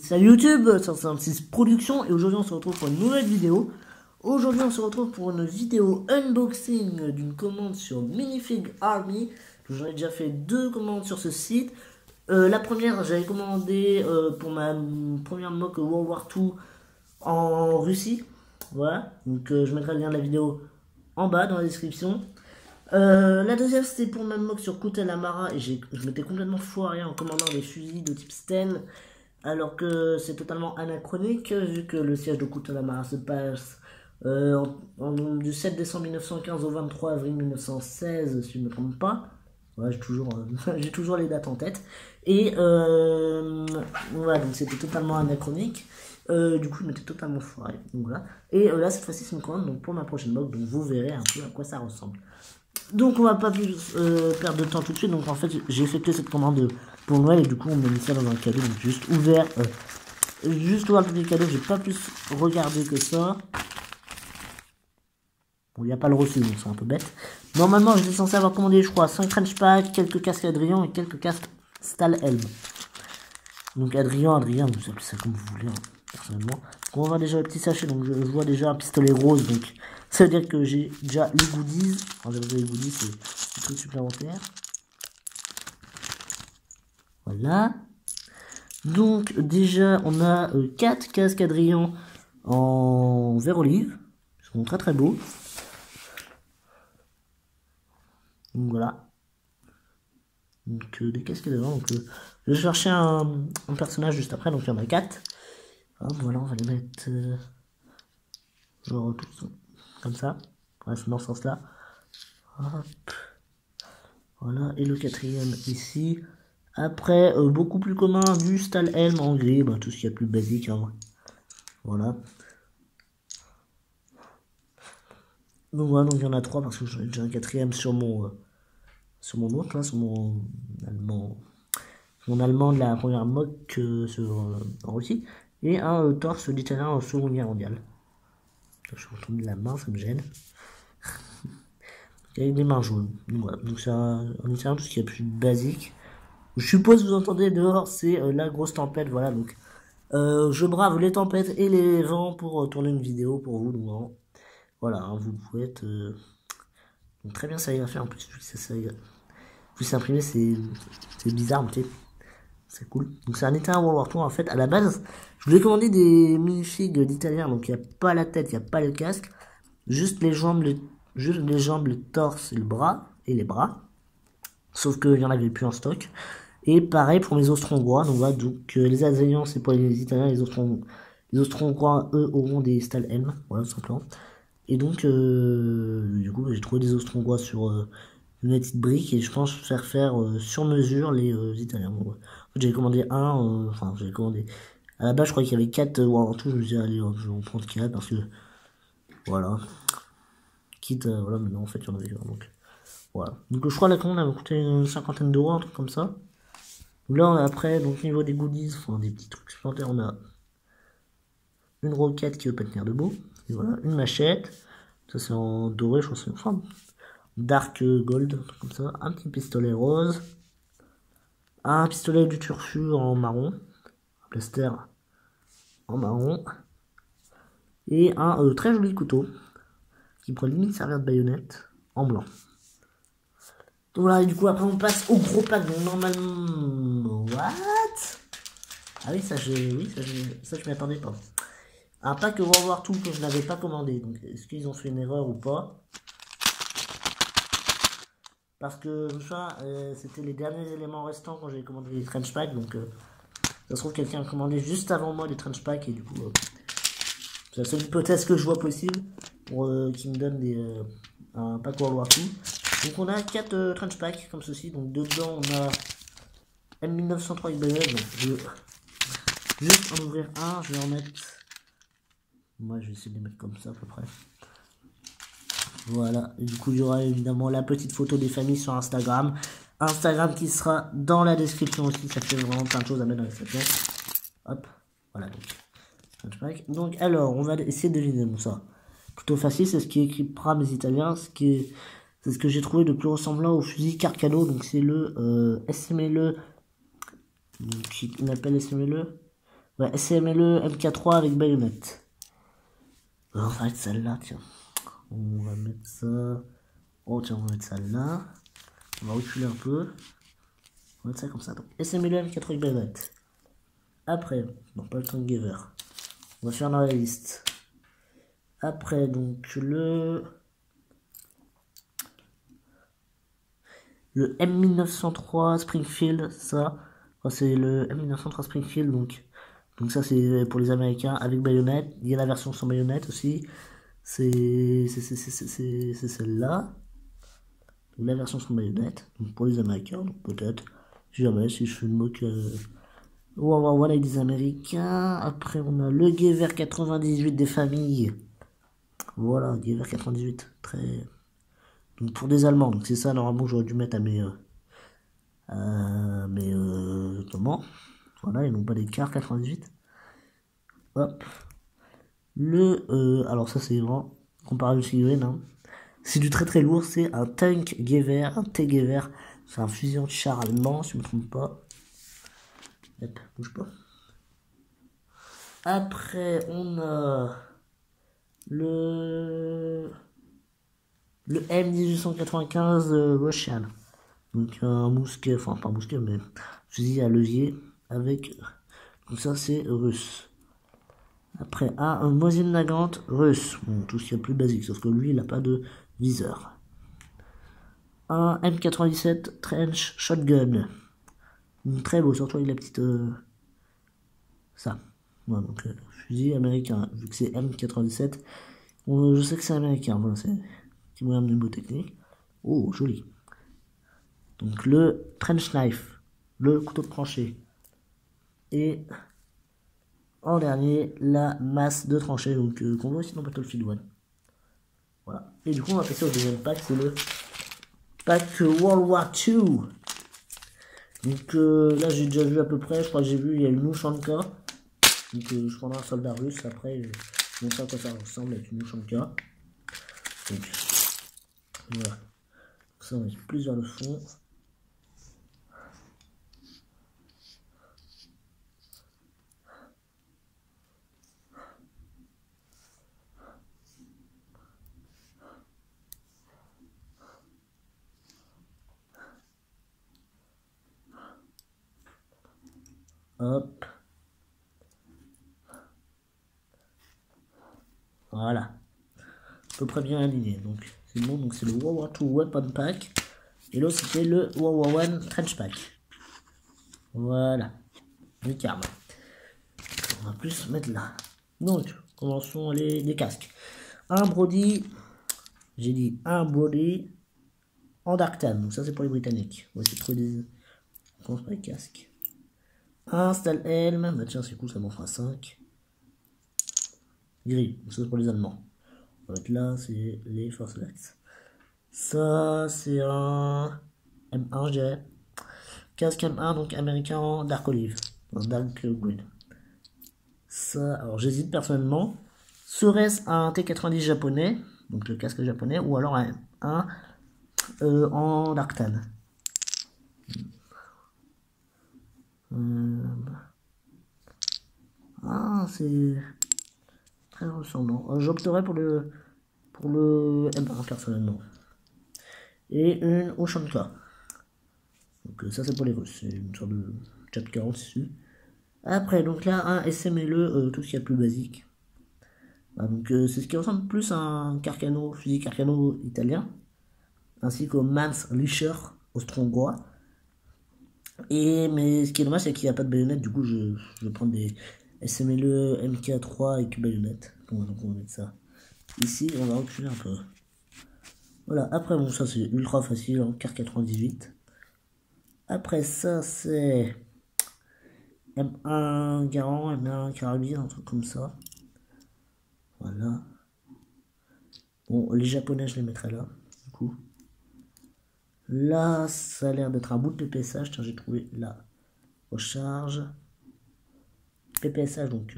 Salut YouTube, c'est 156 Productions et aujourd'hui on se retrouve pour une nouvelle vidéo. Aujourd'hui on se retrouve pour une vidéo unboxing d'une commande sur Minifig Army. J'en ai déjà fait deux commandes sur ce site. La première j'avais commandé pour ma première mock World War II en Russie. Voilà, donc je mettrai le lien de la vidéo en bas dans la description. La deuxième c'était pour ma mock sur Kutelamara et je m'étais complètement foiré en commandant des fusils de type Sten alors que c'est totalement anachronique vu que le siège de Kutelamara se passe du 7 décembre 1915 au 23 avril 1916 si je ne me trompe pas. Ouais, j'ai toujours les dates en tête et voilà, donc c'était totalement anachronique. Du coup je m'étais totalement foiré, donc voilà. Et là cette fois-ci c'est une commande donc pour ma prochaine mock, donc vous verrez un peu à quoi ça ressemble. Donc on va pas plus perdre de temps tout de suite. Donc en fait j'ai effectué cette commande pour Noël et du coup on m'a mis ça dans un cadeau. Donc juste ouvert le petit cadeau. J'ai pas plus regardé que ça. Bon, il n'y a pas le reçu donc c'est un peu bête. Normalement j'étais censé avoir commandé je crois 5 Trench Pack, quelques casques Adrien et quelques casques Stahlhelm. Donc Adrien vous appelez ça comme vous voulez hein, personnellement. Donc on va voir déjà le petit sachet. Donc je vois déjà un pistolet rose. Donc ça veut dire que j'ai déjà les goodies. Alors j'ai les goodies, c'est des trucs supplémentaires. Voilà. Donc déjà on a 4 casques Adrien en vert olive. Ils sont très très beaux. Donc voilà. Donc des casques devant. Donc je vais chercher un personnage juste après. Donc il y en a 4. Hop, voilà, on va les mettre genre tout comme ça. Bref, dans ce sens là. Hop. Voilà, et le quatrième ici. Après, beaucoup plus commun, du Stahlhelm en gris, bah, tout ce qu'il y a de plus basique. Hein. Voilà. Donc voilà, donc il y en a 3 parce que j'en ai déjà un quatrième sur mon autre, là, sur mon allemand de la première mock en Russie. Et un torse d'italien en Seconde Guerre mondiale. Je suis retourné de la main, ça me gêne. Avec des mains jaunes. Donc voilà, donc c'est un italien, tout ce qu'il y a de plus basique. Je suppose que vous entendez dehors, c'est la grosse tempête, voilà, donc je brave les tempêtes et les vents pour tourner une vidéo pour vous, donc voilà, hein, vous pouvez être donc, très bien ça à faire en plus, vu que c'est imprimé, c'est bizarre, mais c'est cool. Donc c'est un italien World War II en fait, à la base, je voulais commander des minifigs d'italien, donc il n'y a pas la tête, il n'y a pas le casque, juste les jambes, le torse et le bras, et les bras, sauf qu'il n'y en avait plus en stock. Et pareil pour mes Austro-Hongrois, donc voilà, donc les Alsaciens c'est pour les Italiens, les Austro-Hongrois eux auront des Stahlhelm, voilà tout simplement. Et donc du coup j'ai trouvé des Austro-Hongrois sur United Brick et je pense faire sur mesure les Italiens. Bon, ouais. En fait j'avais commandé j'avais commandé. À la base je crois qu'il y avait 4 World War II, je me disais allez je vais en prendre 4 parce que voilà. Quitte voilà, mais non en fait il y en avait donc voilà. Donc je crois la commande elle m'a coûté une cinquantaine d'euros, un truc comme ça. Là après, donc niveau des goodies, enfin des petits trucs supplémentaires, on a une roquette qui veut pas tenir debout, et voilà, une machette, ça c'est en doré, je crois que c'est une forme, dark gold, un truc comme ça, un petit pistolet rose, un pistolet du turfu en marron, un blaster en marron, et un très joli couteau, qui pourrait limite servir de baïonnette, en blanc. Donc voilà, et du coup après on passe au gros pack, donc normalement... What? Ah oui, ça je m'y attendais pas. Un pack World War II que je n'avais pas commandé. Donc est-ce qu'ils ont fait une erreur ou pas? Parce que ça, c'était les derniers éléments restants quand j'ai commandé les Trench Pack. Donc ça se trouve quelqu'un a commandé juste avant moi les Trench Pack. Et du coup, c'est la seule hypothèse que je vois possible pour qu'ils me donne un pack World War II. Donc on a 4 Trench Pack comme ceci. Donc dedans on a M1903 XBL. Donc je vais juste en ouvrir un. Je vais en mettre... Moi je vais essayer de les mettre comme ça à peu près. Voilà, et du coup il y aura évidemment la petite photo des familles sur Instagram. Instagram qui sera dans la description aussi, ça fait vraiment plein de choses à mettre dans la description. Hop, voilà donc alors on va essayer de deviner, bon ça. Plutôt facile, c'est ce qui est écrit Pram les Italiens, c'est ce que j'ai trouvé de plus ressemblant au fusil Carcano, donc c'est le SMLE, donc on appelle SMLE. Ouais, SMLE MK3 avec baïonnette. On va mettre celle-là, tiens. On va mettre ça. Oh, tiens, on va mettre ça là. On va reculer un peu. On va mettre ça comme ça. Donc, SMLE MK3 avec baïonnette. Après, non, pas le temps de Giver. On va faire dans la liste. Après, donc, le M1903 Springfield, ça. Enfin, c'est le M1903 Springfield, donc ça, c'est pour les Américains avec baïonnette. Il y a la version sans baïonnette aussi. C'est celle-là. La version sans baïonnette. Donc pour les Américains, donc peut-être. Si jamais, si je fais une moque. Voilà, avec des Américains. Après, on a le Gewehr 98 des familles. Voilà, Gewehr 98. Très. Donc pour des Allemands. Donc c'est ça, normalement, j'aurais dû mettre à mes. Comment. Voilà, ils n'ont pas des cars 98. Hop. Alors ça c'est vraiment comparé au Sigurd, hein. C'est du très très lourd, c'est un tank Gewehr, un T-Gewehr, c'est un fusil anti-char allemand, si je ne me trompe pas. Hop, bouge pas. Après, on a le M1895 Russian. Donc un mousquet, enfin pas un mousquet, mais fusil à levier avec. Donc ça c'est russe. Après, un Mosin Nagant russe. Bon, tout ce qui est plus basique, sauf que lui, il n'a pas de viseur. Un M97 Trench Shotgun. Très beau, surtout avec la petite. Ça. Voilà, donc, fusil américain. Vu que c'est M97, je sais que c'est américain. Voilà, c'est petit moyen de mnémotechnique. Oh, joli. Donc, le Trench Knife. Le couteau de tranchée. Et. En dernier, la masse de tranchée, donc qu'on voit aussi dans Battlefield 1. Voilà. Et du coup, on va passer au deuxième pack, c'est le pack World War II. Donc là, j'ai déjà vu à peu près, je crois que j'ai vu, il y a une Ushanka. Donc je prendrai un soldat russe, après, je montre à quoi ça ressemble avec une Ushanka. Donc, voilà. Donc, ça, on met plus vers le fond. Hop. Voilà. À peu près bien aligné. Donc c'est bon. Donc c'est le World War II Weapon Pack. Et l'autre c'était le World War I Trench Pack. Voilà. Nickel. On va plus mettre là. Donc, commençons les casques. Un Brody. J'ai dit un Brody en Dark Tan. Donc ça c'est pour les Britanniques. On va essayer de trouver des. On commence par les casques. Un Stahlhelm. Bah tiens, c'est cool, ça m'en fera 5. Gris. Donc ça c'est pour les Allemands. On va être là, c'est les Force Lax. Ça c'est un M1, je dirais. Casque M1, donc américain en Dark Olive. En Dark Green. Ça, alors j'hésite personnellement. Serait-ce un T90 japonais, donc le casque japonais, ou alors un en Dark Tan. C'est très ressemblant. J'opterais pour le M1 personnellement. Et une Ushanka. Donc ça c'est pour les Russes, c'est une sorte de 440 ici. Après, donc là, un SMLE, tout ce qui est plus basique. Bah, donc c'est ce qui ressemble plus à un Carcano, fusil Carcano italien, ainsi qu'au Mans Licher austro-hongrois. Mais ce qui est dommage, c'est qu'il n'y a pas de baïonnette, du coup je vais prendre des SMLE MK3 avec baïonnette. Bon, donc on va mettre ça ici, on va reculer un peu. Voilà, après bon ça c'est ultra facile, en Car 98. Après ça c'est M1 Garand, M1 Carabine, un truc comme ça. Voilà. Bon, les japonais, je les mettrai là, du coup. Là, ça a l'air d'être un bout de PPSH. Tiens, j'ai trouvé la recharge. PPSH, donc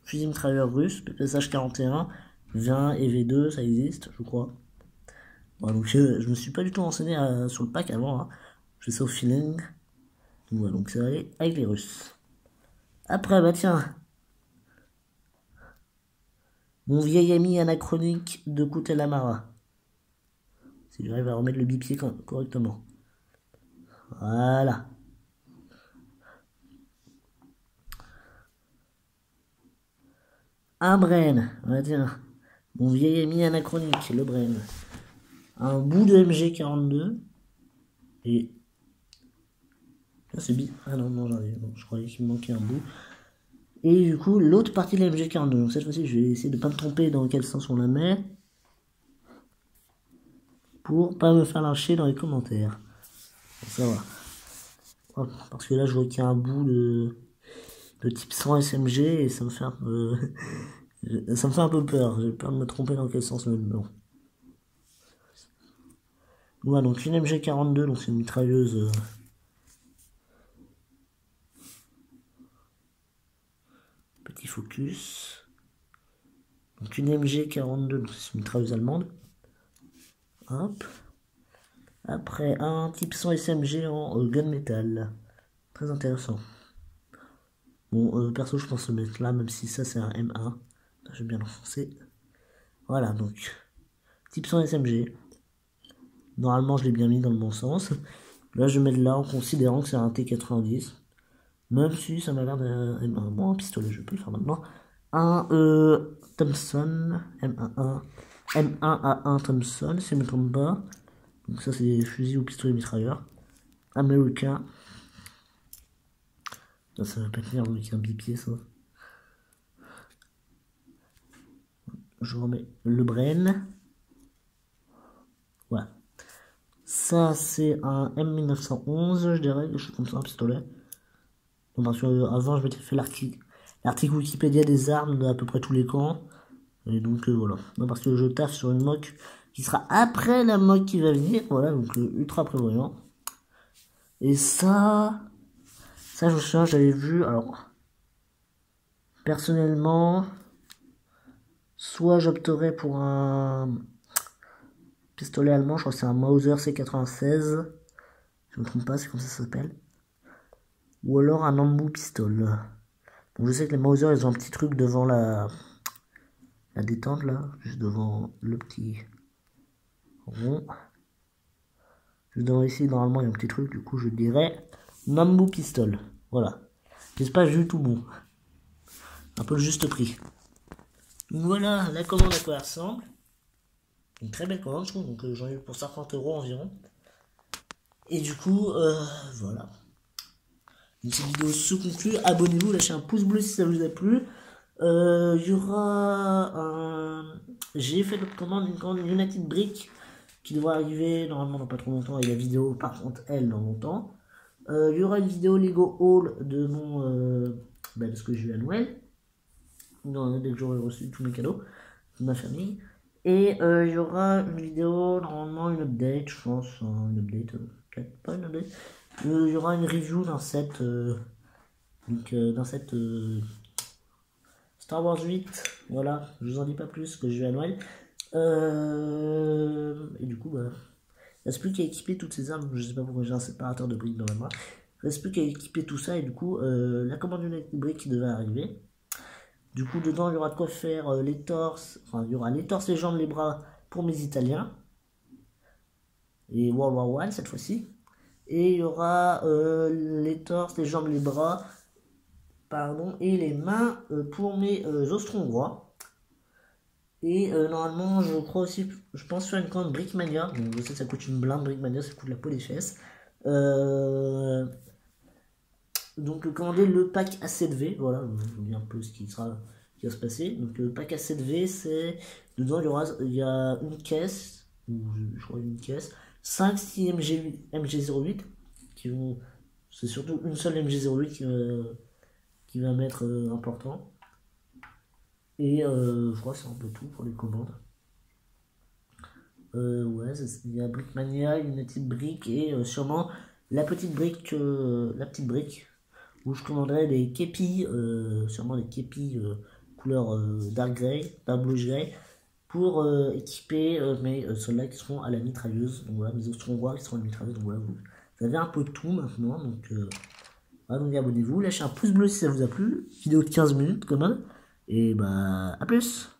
fusil mitrailleur russe, PPSH 41, V1 et V2, ça existe, je crois. Bon, donc je me suis pas du tout renseigné sur le pack avant, hein. Je fais ça au feeling. Donc voilà, donc ça va aller avec les Russes. Après, bah tiens, mon vieil ami anachronique de Kutelamara. Si j'arrive à remettre le bipied correctement. Voilà. Un Bren. Bah tiens, mon vieil ami anachronique, le Bren. Un bout de MG42. Et... Ah, c'est bien. Ah non, non, je croyais qu'il me manquait un bout. Et du coup, l'autre partie de la MG42. Donc cette fois-ci, je vais essayer de ne pas me tromper dans quel sens on la met. Pour pas me faire lâcher dans les commentaires. Bon, ça va. Hop, parce que là, je vois qu'il y a un bout de type 100 SMG et ça me fait un peu... ça me fait un peu peur. J'ai peur de me tromper dans quel sens même. Bon. Voilà, donc une MG42, donc c'est une mitrailleuse... Petit focus. Donc une MG42, donc c'est une mitrailleuse allemande. Hop. Après, un type 100 SMG en gunmetal. Très intéressant. Bon, perso, je pense le mettre là, même si ça, c'est un M1. Je vais bien l'enfoncer. Voilà, donc, type 100 SMG. Normalement, je l'ai bien mis dans le bon sens. Là, je vais mettre là en considérant que c'est un T90. Même si ça m'a l'air d'un M1. Bon, un pistolet, je peux le faire maintenant. Un Thompson M11. M1A1 Thompson, si je ne me trompe pas. Donc ça, c'est des fusils ou pistolets mitrailleurs. Américain. Ça va pas tenir avec un bipied, ça. Je remets le Bren. Voilà. Ça, c'est un M1911, je dirais, quelque chose comme ça, un pistolet. Donc, parce que avant, je m'étais fait l'article Wikipédia des armes d'à peu près tous les camps. Et donc, voilà. Non, parce que je taffe sur une mock qui sera après la mock qui va venir. Voilà, donc ultra prévoyant. Et ça, je me souviens, j'avais vu, alors, personnellement, soit j'opterais pour un pistolet allemand, je crois que c'est un Mauser C96, je me trompe pas, c'est comme ça s'appelle. Ou alors un Nambu pistol. Donc je sais que les Mauser, ils ont un petit truc devant la détente là, juste devant le petit rond. Juste devant ici, normalement, il y a un petit truc, du coup je dirais Nambu pistol. Voilà. J'espère que j'ai eu tout bon. Un peu le juste prix. Donc voilà la commande à quoi elle ressemble. Une très belle commande, je trouve, donc j'en ai eu pour 50 € environ. Et du coup, voilà. Donc cette vidéo se conclut. Abonnez-vous, lâchez un pouce bleu si ça vous a plu. Il y aura un... J'ai fait notre commande, une commande United Brick qui devrait arriver normalement dans pas trop longtemps. Et la vidéo, par contre, elle, dans longtemps. Il y aura une vidéo Lego Haul de mon... de ce que j'ai eu à Noël. Dès que j'aurai reçu tous mes cadeaux de ma famille. Et il y aura une vidéo, normalement une update, je pense, une update, peut-être pas une update. Il y aura une review d'un set, Star Wars 8, voilà, je vous en dis pas plus que je vais à Noël. Et du coup, bah, il reste plus qu'à équiper toutes ces armes, je sais pas pourquoi j'ai un séparateur de briques dans la main. Il reste plus qu'à équiper tout ça et du coup, la commande d'une brique qui devait arriver. Du coup, dedans, il y aura de quoi faire les torses. Enfin, il y aura les torses, les jambes, les bras pour mes Italiens. Et World War I cette fois-ci. Et il y aura les torses, les jambes, les bras. Pardon. Et les mains pour mes Austro-Hongrois. Et normalement, je crois aussi, je pense faire une commande Brickmania. Donc, je sais que ça coûte une blinde Brickmania, ça coûte la peau des fesses. Donc commander le pack A7V, voilà, je vous dis un peu ce qui va se passer. Donc le pack A7V, c'est dedans il y a une caisse, ou je crois une caisse, 5-6 MG08 qui vont, c'est surtout une seule MG08 qui va m'être important. Et je crois que c'est un peu tout pour les commandes. Ouais, il y a Brickmania, une petite brique et sûrement la petite brique où je commanderai des képis, sûrement des képis couleur dark grey, dark bluish grey, pour équiper mes soldats qui seront à la mitrailleuse. Donc voilà, mes Austro-Hongrois qui seront à la mitrailleuse. Donc voilà, vous avez un peu de tout maintenant. Donc Voilà, donc abonnez-vous, lâchez un pouce bleu si ça vous a plu. Vidéo de 15 minutes quand même. Et bah, à plus!